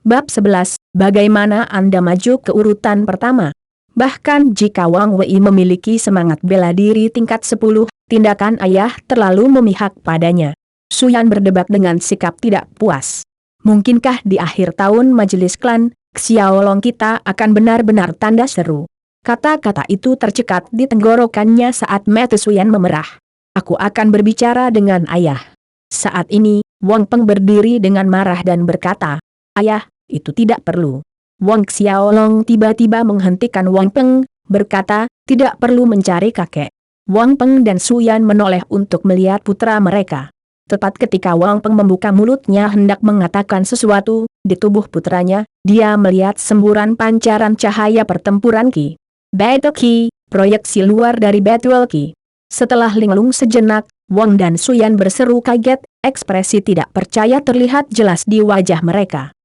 Bab 11, bagaimana Anda maju ke urutan pertama? Bahkan jika Wang Wei memiliki semangat bela diri tingkat 10, tindakan ayah terlalu memihak padanya. Suyan berdebat dengan sikap tidak puas. Mungkinkah di akhir tahun majelis klan, Xiaolong kita akan benar-benar tanda seru? Kata-kata itu tercekat di tenggorokannya saat mata Suyan memerah. Aku akan berbicara dengan ayah. Saat ini, Wang Peng berdiri dengan marah dan berkata, "Ayah, itu tidak perlu." Wang Xiaolong tiba-tiba menghentikan Wang Peng, berkata, "Tidak perlu mencari kakek." Wang Peng dan Suyan menoleh untuk melihat putra mereka. Tepat ketika Wang Peng membuka mulutnya hendak mengatakan sesuatu, di tubuh putranya, dia melihat semburan pancaran cahaya pertempuran Ki. Battle Ki, proyeksi luar dari Battle Ki. Setelah linglung sejenak, Wang dan Suyan berseru kaget, ekspresi tidak percaya terlihat jelas di wajah mereka.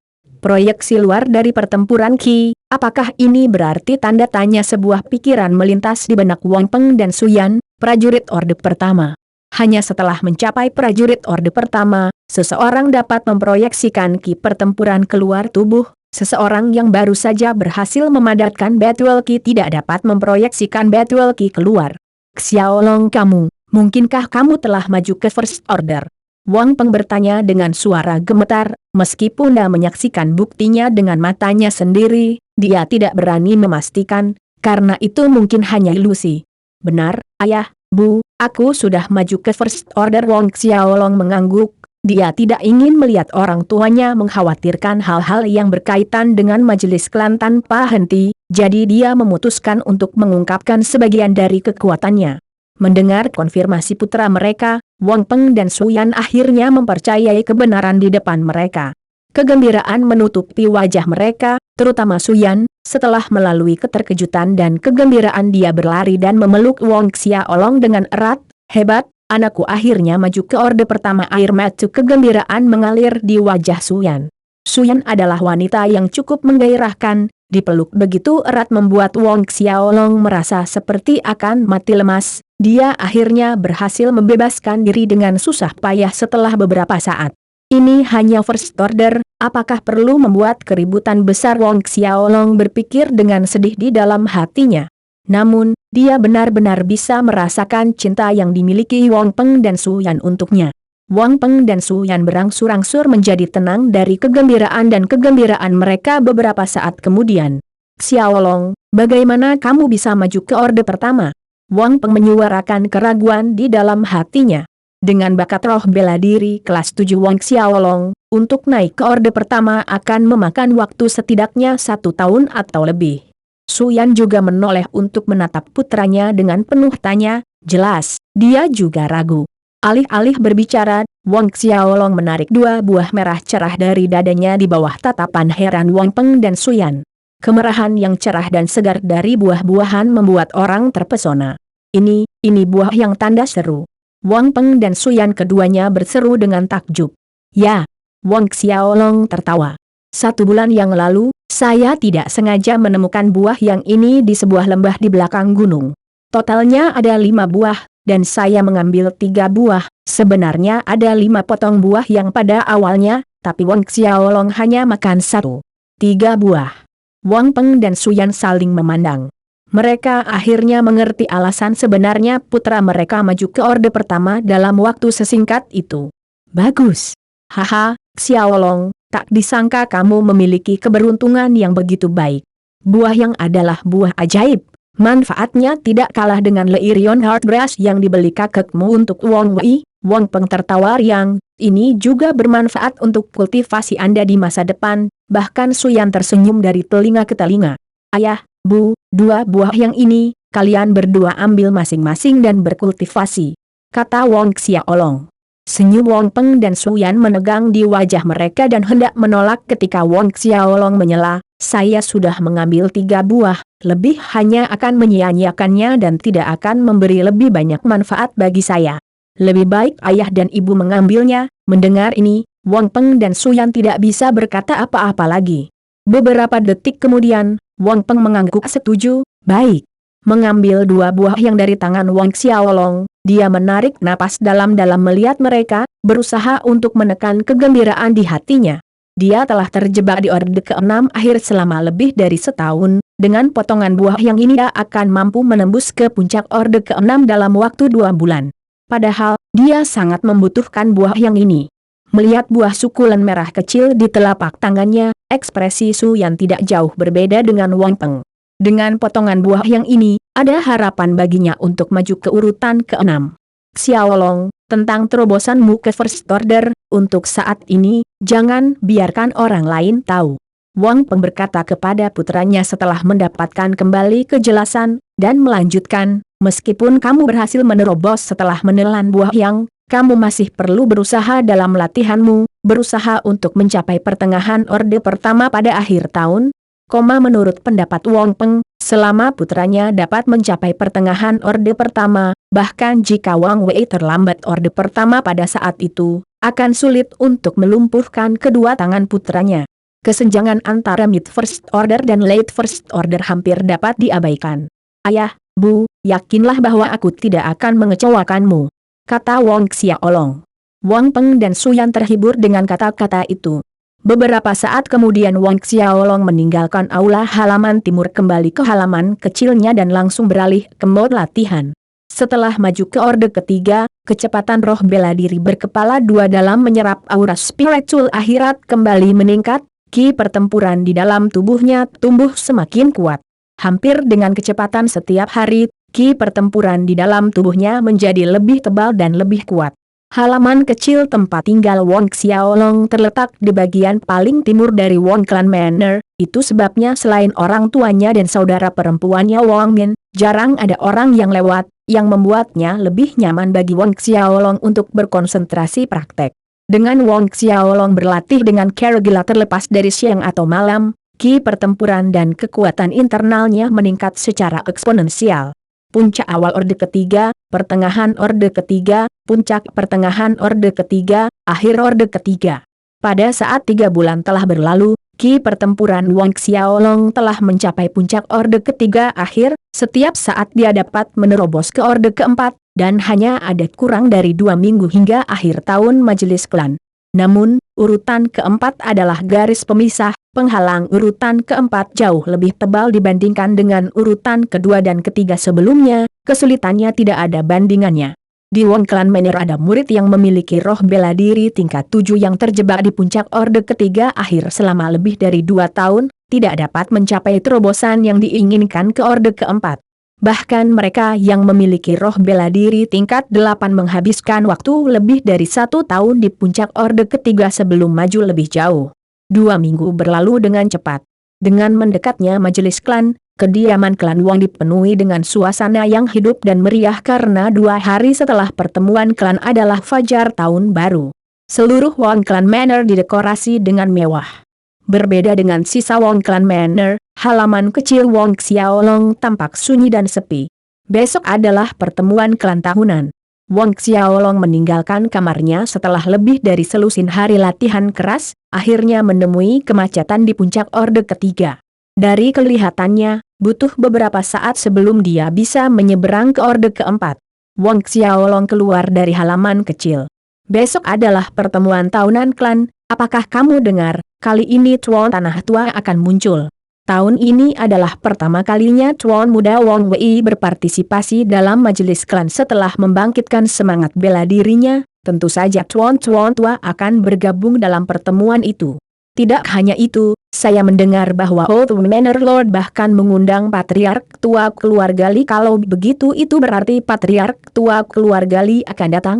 Proyeksi luar dari pertempuran Ki, apakah ini berarti tanda tanya? Sebuah pikiran melintas di benak Wang Peng dan Suyan, prajurit Orde Pertama. Hanya setelah mencapai prajurit Orde Pertama, seseorang dapat memproyeksikan Ki pertempuran keluar tubuh, seseorang yang baru saja berhasil memadatkan Battle Ki tidak dapat memproyeksikan Battle Ki keluar. Xiaolong kamu, mungkinkah kamu telah maju ke First Order? Wang Peng bertanya dengan suara gemetar, meskipun dia menyaksikan buktinya dengan matanya sendiri, dia tidak berani memastikan, karena itu mungkin hanya ilusi. Benar, ayah, bu, aku sudah maju ke First Order. Wang Xiaolong mengangguk, dia tidak ingin melihat orang tuanya mengkhawatirkan hal-hal yang berkaitan dengan majelis klan tanpa henti, jadi dia memutuskan untuk mengungkapkan sebagian dari kekuatannya. Mendengar konfirmasi putra mereka, Wang Peng dan Suyan akhirnya mempercayai kebenaran di depan mereka. Kegembiraan menutupi wajah mereka, terutama Suyan. Setelah melalui keterkejutan dan kegembiraan, dia berlari dan memeluk Wang Xiaolong dengan erat. "Hebat, anakku akhirnya maju ke Orde Pertama." Air mata kegembiraan mengalir di wajah Suyan. Suyan adalah wanita yang cukup menggairahkan, dipeluk begitu erat membuat Wang Xiaolong merasa seperti akan mati lemas. Dia akhirnya berhasil membebaskan diri dengan susah payah setelah beberapa saat. Ini hanya First Order, apakah perlu membuat keributan besar? Wang Xiaolong berpikir dengan sedih di dalam hatinya. Namun, dia benar-benar bisa merasakan cinta yang dimiliki Wang Peng dan Suyan untuknya. Wang Peng dan Suyan berangsur-angsur menjadi tenang dari kegembiraan dan kegembiraan mereka beberapa saat kemudian. "Xiaolong, bagaimana kamu bisa maju ke Orde Pertama?" Wang Peng menyuarakan keraguan di dalam hatinya. Dengan bakat roh bela diri kelas 7 Wang Xiaolong, untuk naik ke Orde Pertama akan memakan waktu setidaknya 1 tahun atau lebih. Suyan juga menoleh untuk menatap putranya dengan penuh tanya, jelas, dia juga ragu. Alih-alih berbicara, Wang Xiaolong menarik 2 buah merah cerah dari dadanya di bawah tatapan heran Wang Peng dan Suyan. Kemerahan yang cerah dan segar dari buah-buahan membuat orang terpesona. Ini buah yang tanda seru. Wang Peng dan Suyan keduanya berseru dengan takjub. "Ya." Wang Xiaolong tertawa. "1 bulan yang lalu, saya tidak sengaja menemukan buah yang ini di sebuah lembah di belakang gunung. Totalnya ada 5 buah, dan saya mengambil 3 buah. Sebenarnya ada 5 potong buah yang pada awalnya, tapi Wang Xiaolong hanya makan 1. 3 buah." Wang Peng dan Suyan saling memandang. Mereka akhirnya mengerti alasan sebenarnya putra mereka maju ke Orde Pertama dalam waktu sesingkat itu. "Bagus. Haha, Xiaolong, tak disangka kamu memiliki keberuntungan yang begitu baik. Buah yang adalah buah ajaib. Manfaatnya tidak kalah dengan Leirion Heartgrass yang dibeli kakekmu untuk Wang Wei." Wang Peng tertawa riang, "Ini juga bermanfaat untuk kultivasi Anda di masa depan." Bahkan Suyan tersenyum dari telinga ke telinga. "Ayah, bu, 2 buah yang ini, kalian berdua ambil masing-masing dan berkultivasi," kata Wang Xiaolong. Senyum Wang Peng dan Suyan menegang di wajah mereka dan hendak menolak ketika Wang Xiaolong menyela, "Saya sudah mengambil 3 buah, lebih hanya akan menyia-nyiakannya dan tidak akan memberi lebih banyak manfaat bagi saya. Lebih baik ayah dan ibu mengambilnya." Mendengar ini, Wang Peng dan Suyan tidak bisa berkata apa-apa lagi. Beberapa detik kemudian, Wang Peng mengangguk setuju, "Baik." Mengambil 2 buah yang dari tangan Wang Xiaolong, dia menarik napas dalam-dalam melihat mereka, berusaha untuk menekan kegembiraan di hatinya. Dia telah terjebak di Orde ke-6 akhir selama lebih dari setahun, dengan potongan buah yang ini dia akan mampu menembus ke puncak Orde ke-6 dalam waktu 2 bulan. Padahal, dia sangat membutuhkan buah yang ini. Melihat buah sukulen merah kecil di telapak tangannya, ekspresi Su Yan tidak jauh berbeda dengan Wang Peng. Dengan potongan buah yang ini, ada harapan baginya untuk maju ke urutan ke-6. Xiaolong, tentang terobosanmu ke First Order, untuk saat ini, jangan biarkan orang lain tahu. Wang Peng berkata kepada putranya setelah mendapatkan kembali kejelasan, dan melanjutkan, meskipun kamu berhasil menerobos setelah menelan buah yang, kamu masih perlu berusaha dalam latihanmu, berusaha untuk mencapai pertengahan Orde pertama pada akhir tahun. Menurut pendapat Wang Peng, selama putranya dapat mencapai pertengahan Orde pertama, bahkan jika Wang Wei terlambat Orde pertama pada saat itu, akan sulit untuk melumpuhkan kedua tangan putranya. Kesenjangan antara Mid First Order dan Late First Order hampir dapat diabaikan. Ayah, Bu, yakinlah bahwa aku tidak akan mengecewakanmu, kata Wang Xiaolong. Wang Peng dan Su Yan terhibur dengan kata-kata itu. Beberapa saat kemudian Wang Xiaolong meninggalkan aula halaman timur kembali ke halaman kecilnya dan langsung beralih ke mode latihan. Setelah maju ke Orde ketiga, kecepatan roh bela diri berkepala dua dalam menyerap aura spiritual akhirat kembali meningkat, ki pertempuran di dalam tubuhnya tumbuh semakin kuat. Hampir dengan kecepatan setiap hari, ki pertempuran di dalam tubuhnya menjadi lebih tebal dan lebih kuat. Halaman kecil tempat tinggal Wang Xiaolong terletak di bagian paling timur dari Wang Clan Manor, itu sebabnya selain orang tuanya dan saudara perempuannya Wang Min, jarang ada orang yang lewat, yang membuatnya lebih nyaman bagi Wang Xiaolong untuk berkonsentrasi praktek. Dengan Wang Xiaolong berlatih dengan cara gila terlepas dari siang atau malam, ki pertempuran dan kekuatan internalnya meningkat secara eksponensial. Puncak awal Orde ketiga, pertengahan Orde ketiga, puncak pertengahan Orde ketiga, akhir Orde ketiga. Pada saat 3 bulan telah berlalu, ki pertempuran Wang Xiaolong telah mencapai puncak Orde ketiga akhir, setiap saat dia dapat menerobos ke Orde keempat, dan hanya ada kurang dari 2 minggu hingga akhir tahun majelis klan. Namun, urutan keempat adalah garis pemisah, penghalang urutan keempat jauh lebih tebal dibandingkan dengan urutan kedua dan ketiga sebelumnya, kesulitannya tidak ada bandingannya. Di Wang Clan Manor ada murid yang memiliki roh bela diri tingkat 7 yang terjebak di puncak Orde ketiga akhir selama lebih dari 2 tahun, tidak dapat mencapai terobosan yang diinginkan ke Orde keempat. Bahkan mereka yang memiliki roh bela diri tingkat 8 menghabiskan waktu lebih dari 1 tahun di puncak Orde ketiga sebelum maju lebih jauh. 2 minggu berlalu dengan cepat. Dengan mendekatnya majelis klan, kediaman klan Wang dipenuhi dengan suasana yang hidup dan meriah karena 2 hari setelah pertemuan klan adalah fajar tahun baru. Seluruh Wang Clan Manor didekorasi dengan mewah. Berbeda dengan sisa Wang Clan Manor, halaman kecil Wang Xiaolong tampak sunyi dan sepi. Besok adalah pertemuan klan tahunan. Wang Xiaolong meninggalkan kamarnya setelah lebih dari selusin hari latihan keras, akhirnya menemui kemacetan di puncak Orde ketiga. Dari kelihatannya, butuh beberapa saat sebelum dia bisa menyeberang ke Orde keempat. Wang Xiaolong keluar dari halaman kecil. Besok adalah pertemuan tahunan klan, apakah kamu dengar, kali ini Tuan Tanah Tua akan muncul. Tahun ini adalah pertama kalinya Tuan Muda Wang Wei berpartisipasi dalam majelis klan setelah membangkitkan semangat bela dirinya, tentu saja Tuan Tua akan bergabung dalam pertemuan itu. Tidak hanya itu, saya mendengar bahwa Old Manor Lord bahkan mengundang Patriark Tua Keluarga Li. Kalau begitu itu berarti Patriark Tua Keluarga Li akan datang?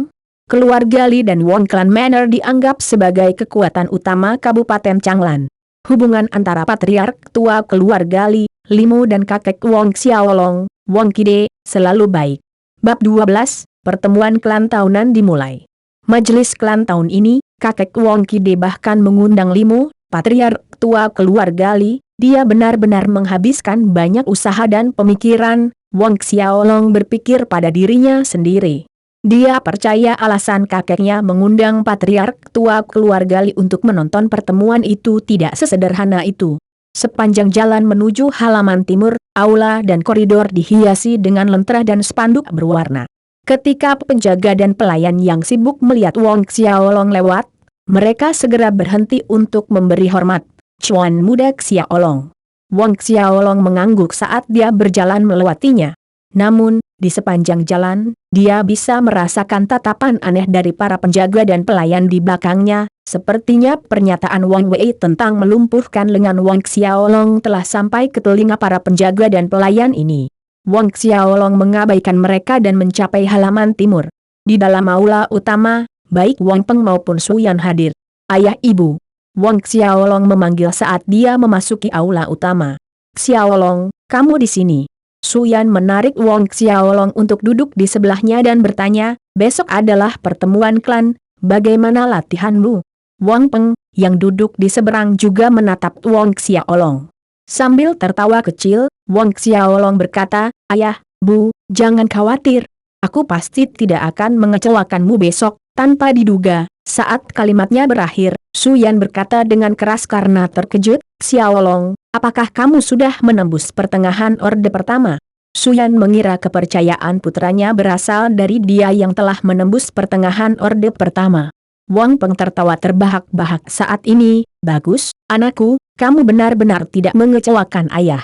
Keluarga Li dan Wang Clan Manor dianggap sebagai kekuatan utama Kabupaten Changlan. Hubungan antara Patriark Tua Keluarga Li, Limu dan kakek Wang Xiaolong, Wang Kide, selalu baik. Bab 12, Pertemuan Klan Tahunan dimulai. Majelis klan tahun ini, kakek Wang Kide bahkan mengundang Limu, Patriark Tua Keluarga Li. Dia benar-benar menghabiskan banyak usaha dan pemikiran. Wang Xiaolong berpikir pada dirinya sendiri. Dia percaya alasan kakeknya mengundang Patriark Tua Keluarga Li untuk menonton pertemuan itu tidak sesederhana itu. Sepanjang jalan menuju halaman timur, aula dan koridor dihiasi dengan lentera dan spanduk berwarna. Ketika penjaga dan pelayan yang sibuk melihat Wang Xiaolong lewat, Mereka segera berhenti untuk memberi hormat. Cuan muda Xiaolong. Wang Xiaolong mengangguk saat dia berjalan melewatinya. Namun, di sepanjang jalan, dia bisa merasakan tatapan aneh dari para penjaga dan pelayan di belakangnya. Sepertinya pernyataan Wang Wei tentang melumpuhkan lengan Wang Xiaolong telah sampai ke telinga para penjaga dan pelayan ini. Wang Xiaolong mengabaikan mereka dan mencapai halaman timur. Di dalam aula utama, baik Wang Peng maupun Su Yan hadir. "Ayah ibu." Wang Xiaolong memanggil saat dia memasuki aula utama. "Xiaolong, kamu di sini." Su Yan menarik Wang Xiaolong untuk duduk di sebelahnya dan bertanya, "Besok adalah pertemuan klan, bagaimana latihanmu?" Wang Peng, yang duduk di seberang juga menatap Wang Xiaolong. Sambil tertawa kecil, Wang Xiaolong berkata, "Ayah, Bu, jangan khawatir. Aku pasti tidak akan mengecewakanmu besok." Tanpa diduga, saat kalimatnya berakhir, Su Yan berkata dengan keras karena terkejut, "Xiaolong, apakah kamu sudah menembus pertengahan orde pertama?" Su Yan mengira kepercayaan putranya berasal dari dia yang telah menembus pertengahan orde pertama. Wang Peng tertawa terbahak-bahak saat ini, "Bagus, anakku, kamu benar-benar tidak mengecewakan ayah."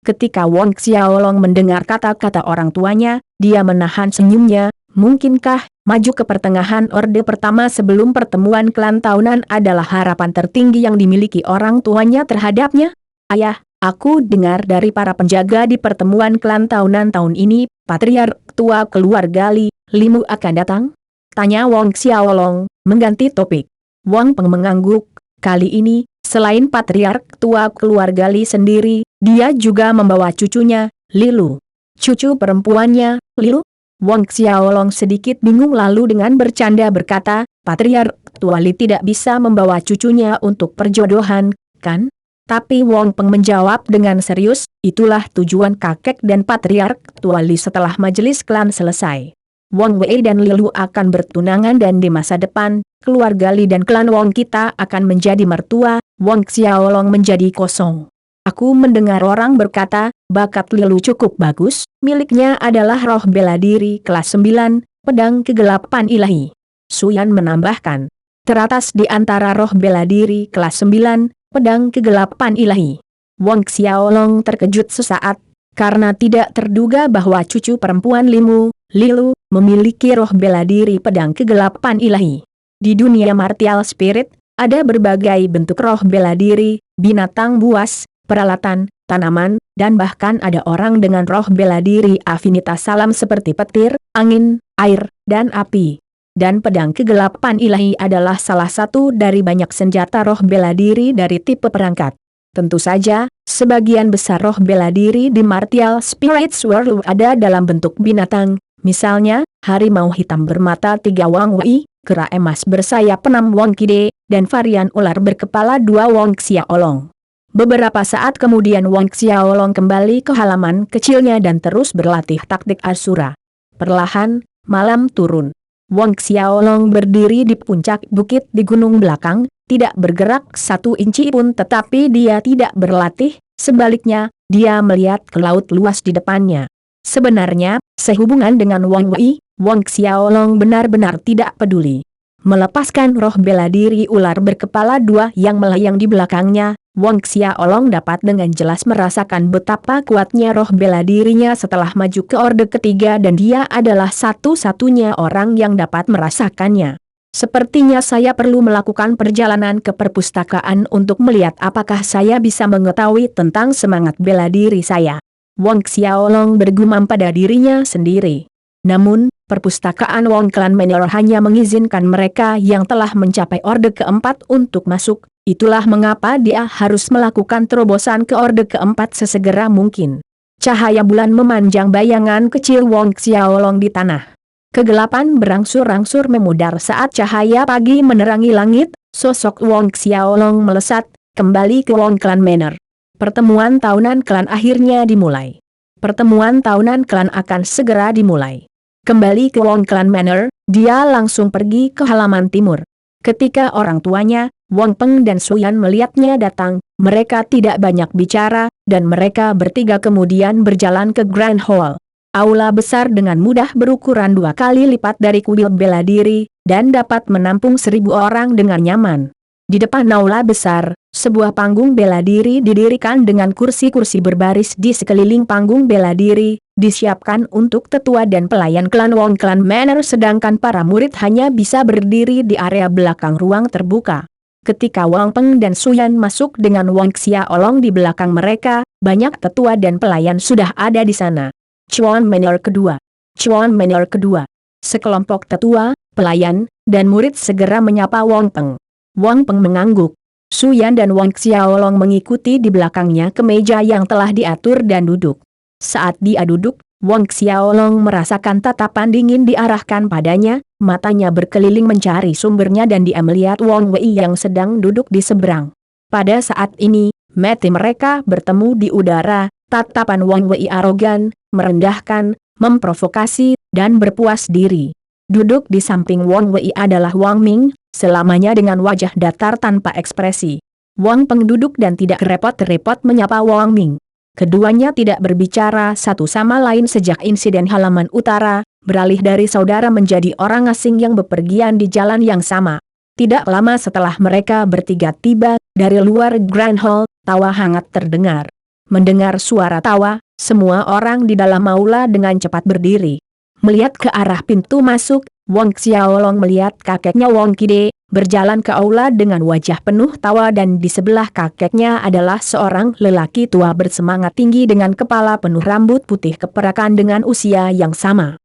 Ketika Wang Xiaolong mendengar kata-kata orang tuanya, dia menahan senyumnya. Mungkinkah maju ke pertengahan orde pertama sebelum pertemuan klan tahunan adalah harapan tertinggi yang dimiliki orang tuanya terhadapnya? "Ayah, aku dengar dari para penjaga di pertemuan klan tahunan tahun ini, Patriark tua keluarga Limu akan datang?" tanya Wang Xiaolong, mengganti topik. Wang Peng mengangguk. Kali ini, selain Patriark tua keluarga Li sendiri, dia juga membawa cucunya, Lilu. "Cucu perempuannya, Lilu?" Wang Xiaolong sedikit bingung lalu dengan bercanda berkata, "Patriark tua Li tidak bisa membawa cucunya untuk perjodohan, kan?" Tapi Wang Peng menjawab dengan serius, "Itulah tujuan kakek dan Patriark tua Li setelah majelis klan selesai. Wang Wei dan Lilu akan bertunangan dan di masa depan, keluarga Li dan klan Wang kita akan menjadi mertua." Wang Xiaolong menjadi kosong. "Aku mendengar orang berkata, bakat Lilu cukup bagus, miliknya adalah roh bela diri kelas 9, pedang kegelapan ilahi." Su Yan menambahkan, "Teratas di antara roh bela diri kelas 9, pedang kegelapan ilahi." Wang Xiaolong terkejut sesaat, karena tidak terduga bahwa cucu perempuan Lilu, memiliki roh bela diri pedang kegelapan ilahi. Di dunia martial spirit, ada berbagai bentuk roh bela diri, binatang buas, peralatan, tanaman, dan bahkan ada orang dengan roh bela diri afinitas alam seperti petir, angin, air, dan api. Dan pedang kegelapan ilahi adalah salah satu dari banyak senjata roh bela diri dari tipe perangkat. Tentu saja, sebagian besar roh bela diri di martial spirits world ada dalam bentuk binatang, misalnya, harimau hitam bermata 3 Wang Wei, kera emas bersayap 6 Wang Kide, dan varian ular berkepala 2 Wang Xiaolong. Beberapa saat kemudian Wang Xiaolong kembali ke halaman kecilnya dan terus berlatih taktik Asura. Perlahan, malam turun. Wang Xiaolong berdiri di puncak bukit di gunung belakang, tidak bergerak 1 inci pun tetapi dia tidak berlatih, sebaliknya, dia melihat ke laut luas di depannya. Sebenarnya, sehubungan dengan Wang Wei, Wang Xiaolong benar-benar tidak peduli. Melepaskan roh bela diri ular berkepala 2 yang melayang di belakangnya, Wang Xiaolong dapat dengan jelas merasakan betapa kuatnya roh bela dirinya setelah maju ke orde ketiga dan dia adalah satu-satunya orang yang dapat merasakannya. "Sepertinya saya perlu melakukan perjalanan ke perpustakaan untuk melihat apakah saya bisa mengetahui tentang semangat bela diri saya." Wang Xiaolong bergumam pada dirinya sendiri. Namun, perpustakaan Wang Clan Manor hanya mengizinkan mereka yang telah mencapai orde keempat untuk masuk, itulah mengapa dia harus melakukan terobosan ke orde keempat sesegera mungkin. Cahaya bulan memanjang bayangan kecil Wang Xiaolong di tanah. Kegelapan berangsur-angsur memudar saat cahaya pagi menerangi langit, sosok Wang Xiaolong melesat, kembali ke Wang Clan Manor. Pertemuan tahunan klan akhirnya dimulai. Pertemuan tahunan klan akan segera dimulai. Kembali ke Wang Clan Manor, dia langsung pergi ke halaman timur. Ketika orang tuanya, Wang Peng dan Su Yan melihatnya datang, mereka tidak banyak bicara, dan mereka bertiga kemudian berjalan ke Grand Hall. Aula besar dengan mudah berukuran 2 kali lipat dari kuil bela diri, dan dapat menampung 1.000 orang dengan nyaman. Di depan aula besar, sebuah panggung bela diri didirikan dengan kursi-kursi berbaris di sekeliling panggung bela diri, disiapkan untuk tetua dan pelayan klan Wong Klan Manor, sedangkan para murid hanya bisa berdiri di area belakang ruang terbuka. Ketika Wang Peng dan Suyan masuk dengan Wang Xiaolong di belakang mereka, banyak tetua dan pelayan sudah ada di sana. Chuan Manor kedua. Chuan Manor kedua. Sekelompok tetua, pelayan, dan murid segera menyapa Wang Peng. Wang Peng mengangguk. Suyan dan Wang Xiaolong mengikuti di belakangnya ke meja yang telah diatur dan duduk. Saat dia duduk, Wang Xiaolong merasakan tatapan dingin diarahkan padanya, matanya berkeliling mencari sumbernya dan dia melihat Wang Wei yang sedang duduk di seberang. Pada saat ini, mata mereka bertemu di udara, tatapan Wang Wei arogan, merendahkan, memprovokasi, dan berpuas diri. Duduk di samping Wang Wei adalah Wang Ming, selamanya dengan wajah datar tanpa ekspresi. Wang Peng duduk dan tidak repot-repot menyapa Wang Ming. Keduanya tidak berbicara satu sama lain sejak insiden halaman utara, beralih dari saudara menjadi orang asing yang bepergian di jalan yang sama. Tidak lama setelah mereka bertiga tiba, dari luar Grand Hall, tawa hangat terdengar. Mendengar suara tawa, semua orang di dalam aula dengan cepat berdiri. Melihat ke arah pintu masuk, Wang Xiaolong melihat kakeknya Wang Kide, berjalan ke aula dengan wajah penuh tawa dan di sebelah kakeknya adalah seorang lelaki tua bersemangat tinggi dengan kepala penuh rambut putih keperakan dengan usia yang sama.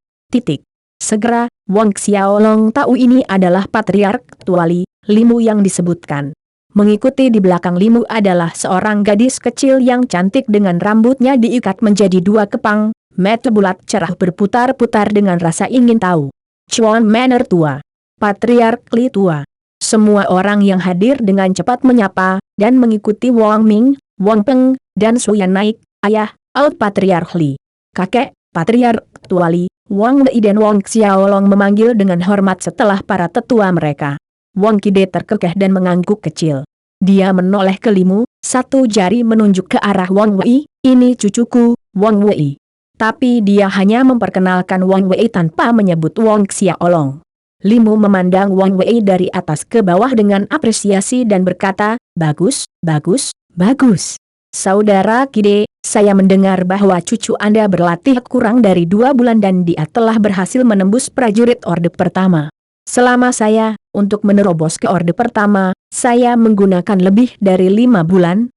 Segera, Wang Xiaolong tahu ini adalah Patriark Tuali, Limu yang disebutkan. Mengikuti di belakang Limu adalah seorang gadis kecil yang cantik dengan rambutnya diikat menjadi 2 kepang, mata bulat cerah berputar-putar dengan rasa ingin tahu. Chuan Manor tua. Patriark Li tua. Semua orang yang hadir dengan cepat menyapa, dan mengikuti Wang Ming, Wang Peng, dan Suyan naik, ayah, Patriark Li. Kakek, Patriark Tuali, Wang Wei dan Wang Xiaolong memanggil dengan hormat setelah para tetua mereka. Wang Kide terkekeh dan mengangguk kecil. Dia menoleh ke Limu, satu jari menunjuk ke arah Wang Wei, ini cucuku, Wang Wei. Tapi dia hanya memperkenalkan Wang Wei tanpa menyebut Wang Xiaolong. Limu memandang Wang Wei dari atas ke bawah dengan apresiasi dan berkata, bagus, bagus, bagus. Saudara Kide, saya mendengar bahwa cucu Anda berlatih kurang dari 2 bulan dan dia telah berhasil menembus prajurit orde pertama. Selama saya, untuk menerobos ke orde pertama, saya menggunakan lebih dari 5 bulan.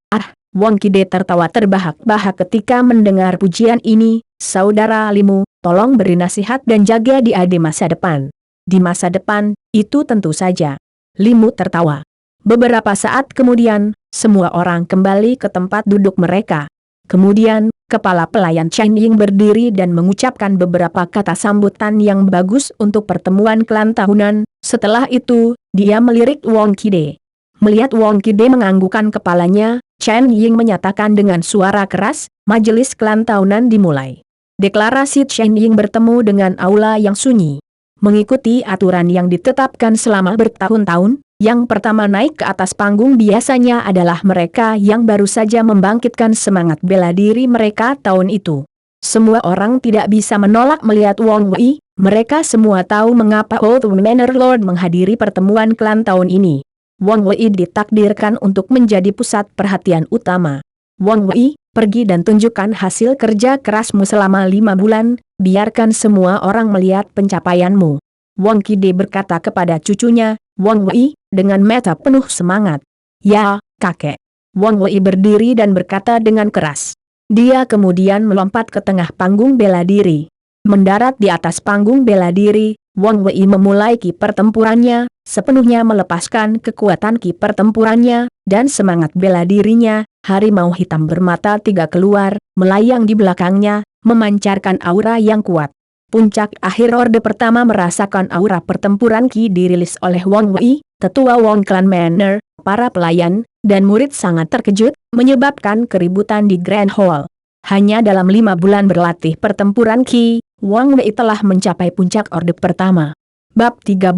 Wang Kide tertawa terbahak-bahak ketika mendengar pujian ini. Saudara Limu, tolong beri nasihat dan jaga dia di masa depan. Di masa depan, itu tentu saja. Limu tertawa. Beberapa saat kemudian, semua orang kembali ke tempat duduk mereka. Kemudian, kepala pelayan Chen Ying berdiri dan mengucapkan beberapa kata sambutan yang bagus untuk pertemuan klan tahunan. Setelah itu, dia melirik Wang Kide. Melihat Wang Kide menganggukkan kepalanya, Chen Ying menyatakan dengan suara keras, majelis klan tahunan dimulai. Deklarasi Chen Ying bertemu dengan aula yang sunyi. Mengikuti aturan yang ditetapkan selama bertahun-tahun, yang pertama naik ke atas panggung biasanya adalah mereka yang baru saja membangkitkan semangat bela diri mereka tahun itu. Semua orang tidak bisa menolak melihat Wang Wei, mereka semua tahu mengapa Old Manor Lord menghadiri pertemuan klan tahun ini. Wang Wei ditakdirkan untuk menjadi pusat perhatian utama. Wang Wei, pergi dan tunjukkan hasil kerja kerasmu selama 5 bulan, biarkan semua orang melihat pencapaianmu. Wang Kide berkata kepada cucunya, Wang Wei, dengan mata penuh semangat. Ya, kakek. Wang Wei berdiri dan berkata dengan keras. Dia kemudian melompat ke tengah panggung bela diri. Mendarat di atas panggung bela diri, Wang Wei memulai ki pertempurannya, sepenuhnya melepaskan kekuatan ki pertempurannya, dan semangat bela dirinya. Harimau hitam bermata 3 keluar, melayang di belakangnya, memancarkan aura yang kuat. Puncak akhir orde pertama merasakan aura pertempuran ki dirilis oleh Wang Wei, tetua Wong Klan Manor, para pelayan, dan murid sangat terkejut, menyebabkan keributan di Grand Hall. Hanya dalam 5 bulan berlatih pertempuran ki, Wang Wei telah mencapai puncak orde pertama. Bab 13,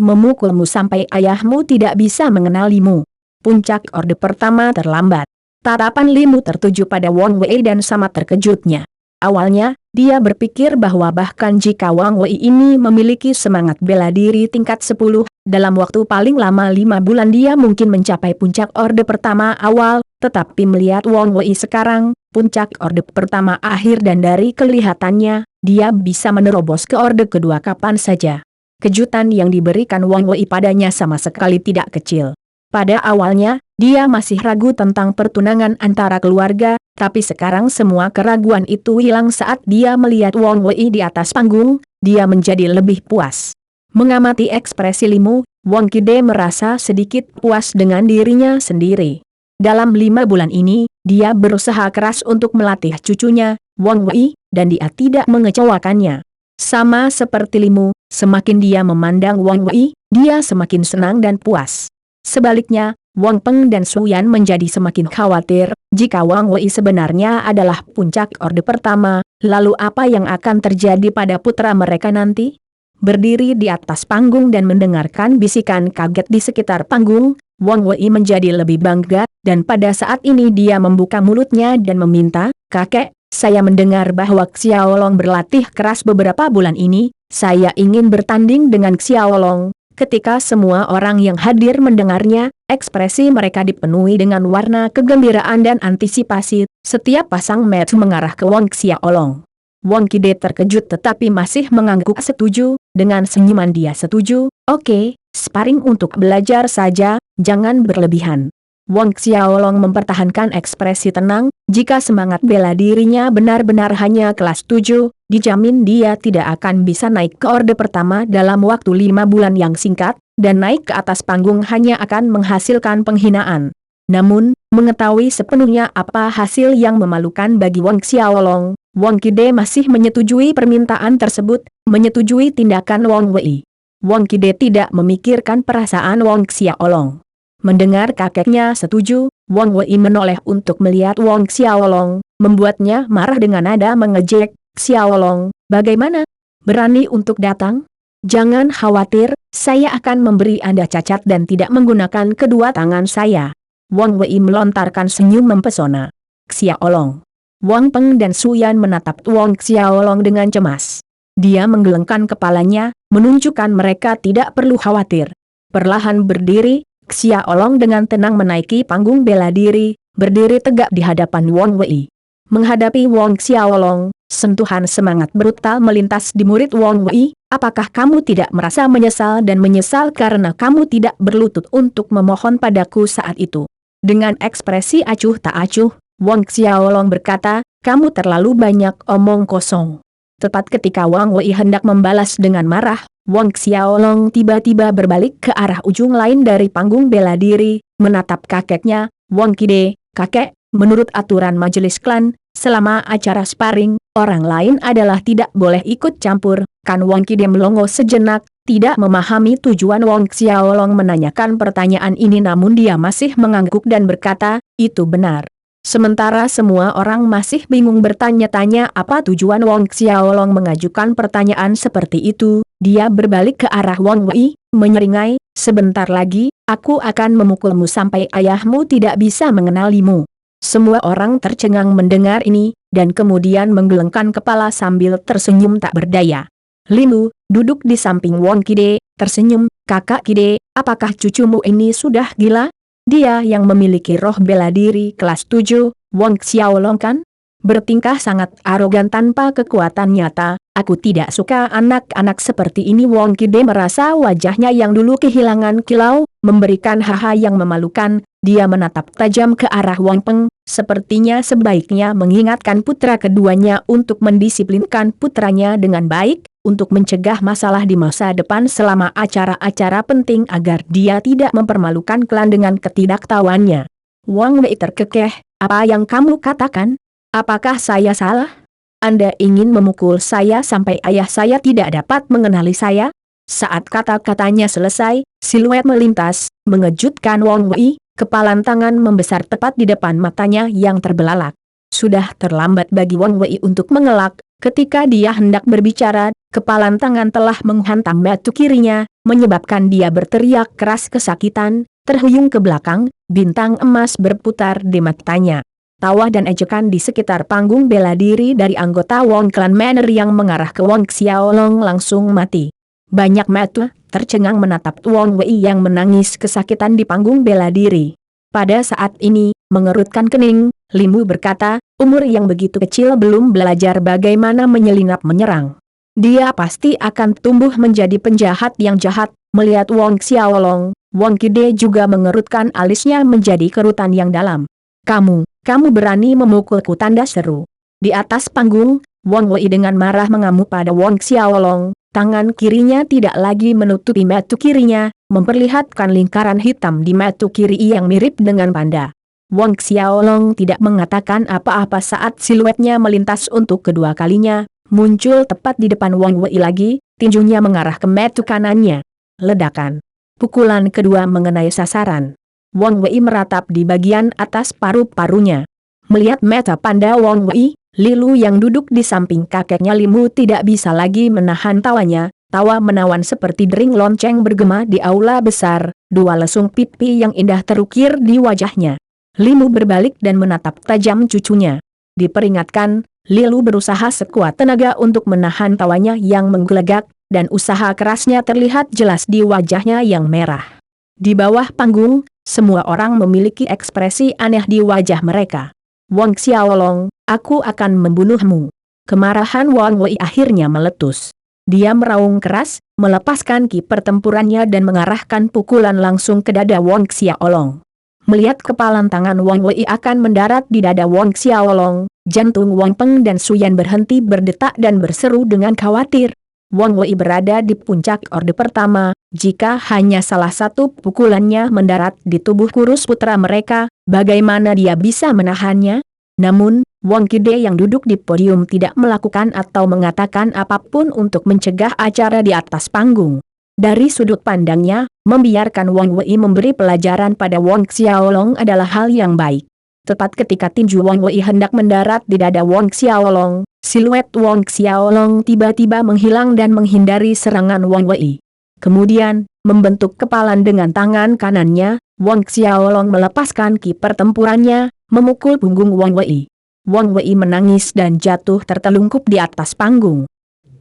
memukulmu sampai ayahmu tidak bisa mengenalimu. Puncak orde pertama terlambat. Tatapan Limu tertuju pada Wang Wei dan sama terkejutnya. Awalnya, dia berpikir bahwa bahkan jika Wang Wei ini memiliki semangat bela diri tingkat 10, dalam waktu paling lama 5 bulan dia mungkin mencapai puncak orde pertama awal, tetapi melihat Wang Wei sekarang, puncak orde pertama akhir dan dari kelihatannya, dia bisa menerobos ke orde kedua kapan saja. Kejutan yang diberikan Wang Wei padanya sama sekali tidak kecil. Pada awalnya, dia masih ragu tentang pertunangan antara keluarga, tapi sekarang semua keraguan itu hilang saat dia melihat Wang Wei di atas panggung, dia menjadi lebih puas. Mengamati ekspresi Limu, Wang Kide merasa sedikit puas dengan dirinya sendiri. Dalam 5 bulan ini, dia berusaha keras untuk melatih cucunya, Wang Wei, dan dia tidak mengecewakannya. Sama seperti Limu, semakin dia memandang Wang Wei, dia semakin senang dan puas. Sebaliknya, Wang Peng dan Su Yan menjadi semakin khawatir, jika Wang Wei sebenarnya adalah puncak orde pertama, lalu apa yang akan terjadi pada putra mereka nanti? Berdiri di atas panggung dan mendengarkan bisikan kaget di sekitar panggung, Wang Wei menjadi lebih bangga, dan pada saat ini dia membuka mulutnya dan meminta, "Kakek, saya mendengar bahwa Xiaolong berlatih keras beberapa bulan ini, saya ingin bertanding dengan Xiaolong." Ketika semua orang yang hadir mendengarnya, ekspresi mereka dipenuhi dengan warna kegembiraan dan antisipasi. Setiap pasang mata mengarah ke Wang Xiaolong. Wang Kide terkejut tetapi masih mengangguk setuju, dengan senyuman dia setuju, "Oke, sparring untuk belajar saja, jangan berlebihan." Wang Xiaolong mempertahankan ekspresi tenang, jika semangat bela dirinya benar-benar hanya kelas 7, dijamin dia tidak akan bisa naik ke orde pertama dalam waktu 5 bulan yang singkat, dan naik ke atas panggung hanya akan menghasilkan penghinaan. Namun, mengetahui sepenuhnya apa hasil yang memalukan bagi Wang Xiaolong, Wang Kide masih menyetujui permintaan tersebut, menyetujui tindakan Wang Wei. Wang Kide tidak memikirkan perasaan Wang Xiaolong. Mendengar kakeknya setuju, Wang Wei menoleh untuk melihat Wang Xiaolong, membuatnya marah dengan nada mengejek, "Xiaolong, bagaimana? Berani untuk datang? Jangan khawatir, saya akan memberi Anda cacat dan tidak menggunakan kedua tangan saya." Wang Wei melontarkan senyum mempesona. "Xiaolong." Wang Peng dan Su Yan menatap Wang Xiaolong dengan cemas. Dia menggelengkan kepalanya, menunjukkan mereka tidak perlu khawatir. Perlahan berdiri, Xiaolong dengan tenang menaiki panggung bela diri, berdiri tegak di hadapan Wang Wei. Menghadapi Wang Xiaolong, sentuhan semangat brutal melintas di murid Wang Wei. "Apakah kamu tidak merasa menyesal dan menyesal karena kamu tidak berlutut untuk memohon padaku saat itu?" Dengan ekspresi acuh tak acuh, Wang Xiaolong berkata, "Kamu terlalu banyak omong kosong." Tepat ketika Wang Wei hendak membalas dengan marah, Wang Xiaolong tiba-tiba berbalik ke arah ujung lain dari panggung bela diri, menatap kakeknya, "Wang Kide, kakek, menurut aturan majelis klan, selama acara sparring, orang lain adalah tidak boleh ikut campur." Kan Wang Kide melongo sejenak, tidak memahami tujuan Wang Xiaolong menanyakan pertanyaan ini, namun dia masih mengangguk dan berkata, "Itu benar." Sementara semua orang masih bingung bertanya-tanya apa tujuan Wang Xiaolong mengajukan pertanyaan seperti itu, dia berbalik ke arah Wang Wei, menyeringai, "Sebentar lagi, aku akan memukulmu sampai ayahmu tidak bisa mengenalimu." Semua orang tercengang mendengar ini, dan kemudian menggelengkan kepala sambil tersenyum tak berdaya. Limu, duduk di samping Wang Kide, tersenyum, "Kakak Kide, apakah cucumu ini sudah gila? Dia yang memiliki roh bela diri kelas 7, Wang Xiaolong kan? Bertingkah sangat arogan tanpa kekuatan nyata, aku tidak suka anak-anak seperti ini." Wang Kide merasa wajahnya yang dulu kehilangan kilau, memberikan haha yang memalukan, dia menatap tajam ke arah Wang Peng, sepertinya sebaiknya mengingatkan putra keduanya untuk mendisiplinkan putranya dengan baik, untuk mencegah masalah di masa depan selama acara-acara penting agar dia tidak mempermalukan klan dengan ketidaktahuannya. Wang Wei terkekeh, "Apa yang kamu katakan? Apakah saya salah? Anda ingin memukul saya sampai ayah saya tidak dapat mengenali saya?" Saat kata-katanya selesai, siluet melintas, mengejutkan Wang Wei, kepalan tangan membesar tepat di depan matanya yang terbelalak. Sudah terlambat bagi Wang Wei untuk mengelak, ketika dia hendak berbicara, kepalan tangan telah menghantam batu kirinya, menyebabkan dia berteriak keras kesakitan, terhuyung ke belakang, bintang emas berputar di matanya. tawa dan ejekan di sekitar panggung bela diri dari anggota Wong Clan Manor yang mengarah ke Wong Xiaolong langsung mati. Banyak mata tercengang menatap Wang Wei yang menangis kesakitan di panggung bela diri. Pada saat ini, mengerutkan kening, Limu berkata, umur yang begitu kecil belum belajar bagaimana menyelinap menyerang. Dia pasti akan tumbuh menjadi penjahat yang jahat. Melihat Wang Xiaolong, Wang Kide juga mengerutkan alisnya menjadi kerutan yang dalam. Kamu berani memukulku, tanda seru. Di atas panggung, Wang Wei dengan marah mengamuk pada Wang Xiaolong. Tangan kirinya tidak lagi menutupi mata kirinya, memperlihatkan lingkaran hitam di mata kiri yang mirip dengan panda. Wang Xiaolong tidak mengatakan apa-apa saat siluetnya melintas untuk kedua kalinya, muncul tepat di depan Wang Wei lagi, tinjunya mengarah ke mata kanannya. Ledakan. Pukulan kedua mengenai sasaran. Wang Wei meratap di bagian atas paru-parunya. Melihat mata panda Wang Wei, Lilu yang duduk di samping kakeknya Limu tidak bisa lagi menahan tawanya. Tawa menawan seperti dering lonceng bergema di aula besar, dua lesung pipi yang indah terukir di wajahnya. Limu berbalik dan menatap tajam cucunya. Diperingatkan, Lilu berusaha sekuat tenaga untuk menahan tawanya yang menggelegak, dan usaha kerasnya terlihat jelas di wajahnya yang merah. Di bawah panggung, semua orang memiliki ekspresi aneh di wajah mereka. Wang Xiaolong, aku akan membunuhmu. Kemarahan Wang Wei akhirnya meletus. Dia meraung keras, melepaskan ki pertempurannya dan mengarahkan pukulan langsung ke dada Wang Xiaolong. Melihat kepalan tangan Wang Wei akan mendarat di dada Wang Xiaolong, jantung Wang Peng dan Suyan berhenti berdetak dan berseru dengan khawatir. Wang Wei berada di puncak orde pertama, jika hanya salah satu pukulannya mendarat di tubuh kurus putra mereka, bagaimana dia bisa menahannya? Namun, Wang Kide yang duduk di podium tidak melakukan atau mengatakan apapun untuk mencegah acara di atas panggung. Dari sudut pandangnya, membiarkan Wang Wei memberi pelajaran pada Wang Xiaolong adalah hal yang baik. Tepat ketika tinju Wang Wei hendak mendarat di dada Wang Xiaolong, siluet Wang Xiaolong tiba-tiba menghilang dan menghindari serangan Wang Wei. Kemudian, membentuk kepalan dengan tangan kanannya, Wang Xiaolong melepaskan ki pertempurannya, memukul punggung Wang Wei. Wang Wei menangis dan jatuh tertelungkup di atas panggung.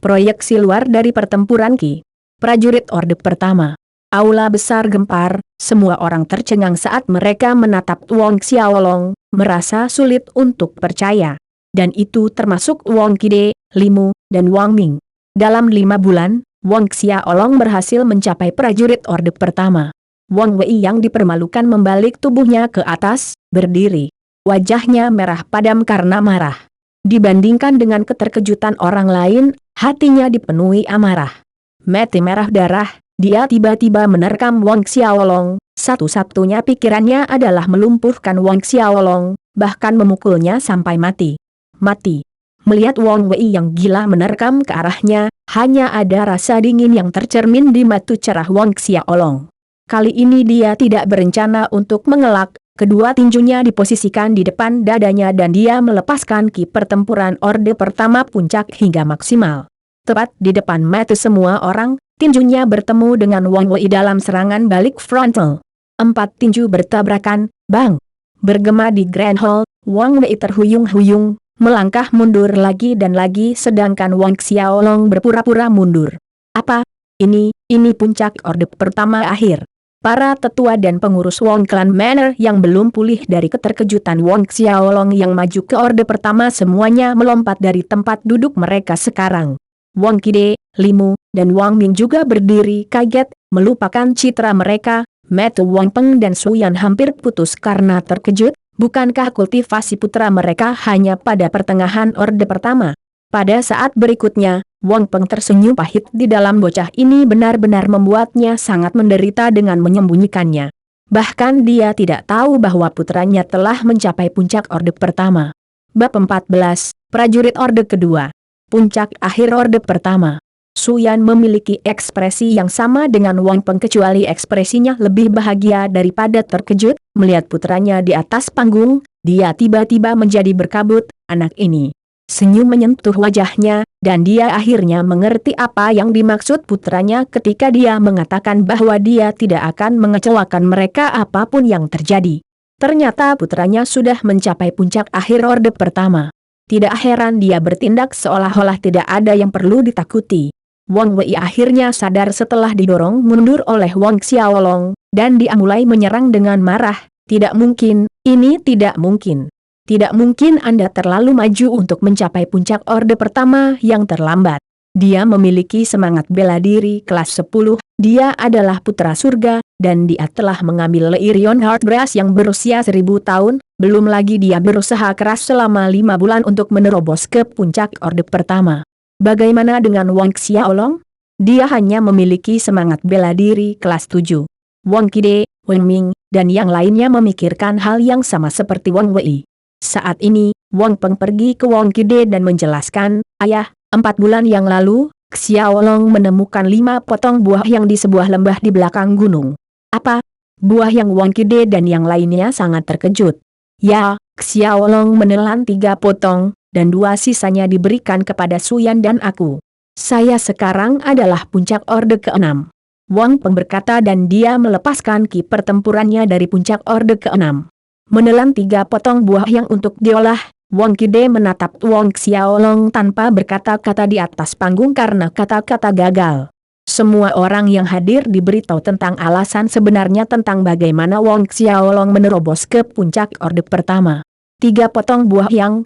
Proyeksi luar dari pertempuran ki. Prajurit orde pertama. Aula besar gempar, semua orang tercengang saat mereka menatap Wang Xiaolong, merasa sulit untuk percaya. Dan itu termasuk Wang Kide, Limu, dan Wang Ming. Dalam 5 bulan, Wang Xiaolong berhasil mencapai prajurit orde pertama. Wang Wei yang dipermalukan membalik tubuhnya ke atas, berdiri. Wajahnya merah padam karena marah. Dibandingkan dengan keterkejutan orang lain, hatinya dipenuhi amarah. Mata merah darah, dia tiba-tiba menerkam Wang Xiaolong, satu-satunya pikirannya adalah melumpuhkan Wang Xiaolong, bahkan memukulnya sampai mati. Mati. Melihat Wang Wei yang gila menerkam ke arahnya, hanya ada rasa dingin yang tercermin di mata cerah Wang Xiaolong. Kali ini dia tidak berencana untuk mengelak, kedua tinjunya diposisikan di depan dadanya dan dia melepaskan ki pertempuran orde pertama puncak hingga maksimal. Tepat di depan mata semua orang, tinjunya bertemu dengan Wang Wei dalam serangan balik frontal. 4 tinju bertabrakan, bang! Bergema di Grand Hall, Wang Wei terhuyung-huyung, melangkah mundur lagi dan lagi sedangkan Wang Xiaolong berpura-pura mundur. Apa? Ini puncak orde pertama akhir. Para tetua dan pengurus Wong Clan Manor yang belum pulih dari keterkejutan Wang Xiaolong yang maju ke orde pertama semuanya melompat dari tempat duduk mereka sekarang. Wang Kide, Limu, dan Wang Ming juga berdiri kaget, melupakan citra mereka. Mata Wang Peng dan Suyan hampir putus karena terkejut. Bukankah kultivasi putra mereka hanya pada pertengahan orde pertama? Pada saat berikutnya, Wang Peng tersenyum pahit di dalam bocah ini benar-benar membuatnya sangat menderita dengan menyembunyikannya. Bahkan dia tidak tahu bahwa putranya telah mencapai puncak orde pertama. Bab 14, Prajurit Orde Kedua. Puncak akhir orde pertama. Suyan memiliki ekspresi yang sama dengan Wang Peng kecuali ekspresinya lebih bahagia daripada terkejut. Melihat putranya di atas panggung, dia tiba-tiba menjadi berkabut, anak ini. Senyum menyentuh wajahnya, dan dia akhirnya mengerti apa yang dimaksud putranya ketika dia mengatakan bahwa dia tidak akan mengecewakan mereka apapun yang terjadi. Ternyata putranya sudah mencapai puncak akhir orde pertama. Tidak heran dia bertindak seolah-olah tidak ada yang perlu ditakuti. Wang Wei akhirnya sadar setelah didorong mundur oleh Wang Xiaolong, dan dia mulai menyerang dengan marah. Tidak mungkin, ini tidak mungkin. Tidak mungkin Anda terlalu maju untuk mencapai puncak orde pertama yang terlambat. Dia memiliki semangat bela diri kelas 10, dia adalah putra surga, dan dia telah mengambil Leirion Heart Brass yang berusia 1000 tahun, belum lagi dia berusaha keras selama 5 bulan untuk menerobos ke puncak orde pertama. Bagaimana dengan Wang Xiaolong? Dia hanya memiliki semangat bela diri kelas 7. Wang Qide, Wang Ming, dan yang lainnya memikirkan hal yang sama seperti Wang Wei. Saat ini, Wang Peng pergi ke Wang Qide dan menjelaskan, "Ayah, 4 bulan yang lalu, Xiaolong menemukan 5 potong buah yang di sebuah lembah di belakang gunung." "Apa?" Buah yang Wang Qide dan yang lainnya sangat terkejut. "Ya, Xiaolong menelan 3 potong, dan 2 sisanya diberikan kepada Suyan dan aku. Saya sekarang adalah puncak orde ke-6. Wang Peng berkata dan dia melepaskan ki pertempurannya dari puncak orde ke-6. Menelan 3 potong buah yang untuk diolah. Wang Qide menatap Wang Xiaolong tanpa berkata-kata di atas panggung karena kata-kata gagal. Semua orang yang hadir diberitahu tentang alasan sebenarnya tentang bagaimana Wang Xiaolong menerobos ke puncak orde pertama. 3 potong buah yang,